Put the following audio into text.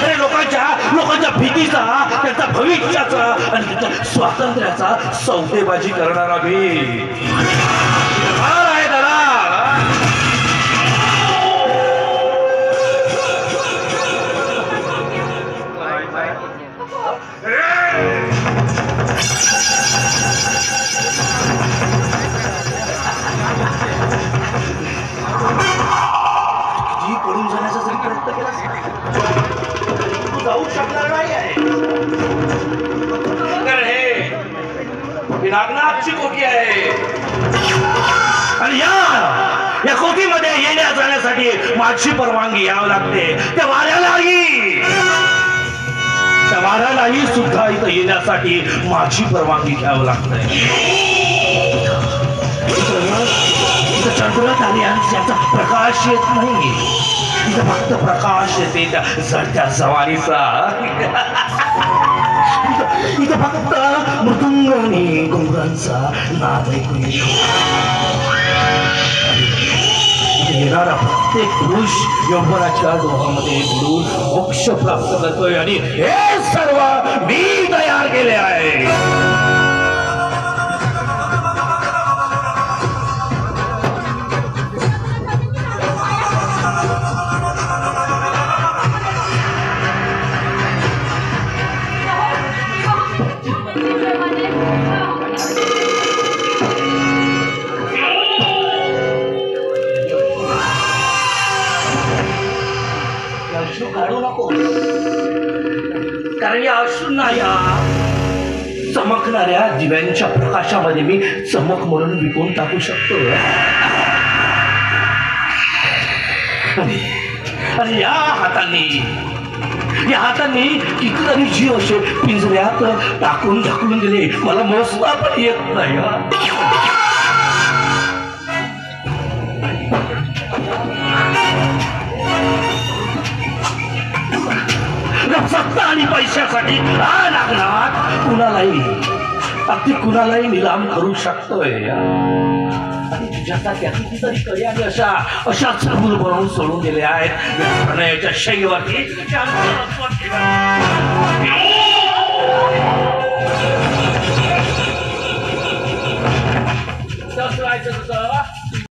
अरे लोकांच्या भीतीचा, त्यांचा भविष्याचा आणि त्यांच्या स्वातंत्र्याचा सौदेबाजी करणारा मी आहे दादा. पडून जाण्याचा जरी प्रयत्न केला तू जाऊ शकणार नाही आहे. कारण हे नागनाथची कोठी आहे आणि या कोठीमध्ये येण्या जाण्यासाठी माझी परवानगी घ्यावी लागते. त्या वाऱ्यालाही सुद्धा इथं येण्यासाठी माझी परवानगी घ्यावी लागते. चंद्र ताऱ्यांचा प्रकाश येत नाही, इथं फक्त प्रकाश येते त्या जडत्या सवारीचा. इथं फक्त मृदुंग आणि घुंगरांचा नाद ऐकू येतो. येणारा प्रत्येक पुरुष यौवनाच्या डोहामध्ये बुडून मोक्ष प्राप्त करतोय आणि हे सर्व मी तयार केले आहे. काढू नको, कारण या अश्रूंना या चमकणाऱ्या दिव्यांच्या प्रकाशामध्ये मी चमक म्हणून विकून टाकू शकतो. आणि या हातांनी कितीतरी जीव असे पिंजऱ्यात टाकून ढकलून दिले, मला मोजता पण येत नाही. सत्ता आणि पैशासाठी नागनाथ कुणालाही निलाम करू शकतोय. आणि तुझ्यासारख्या कितीतरी कडी आणि अशा चबूल बनवून सोडून दिले आहेत प्रणयाच्या शैलीवरती. कसं राहायचं तुझं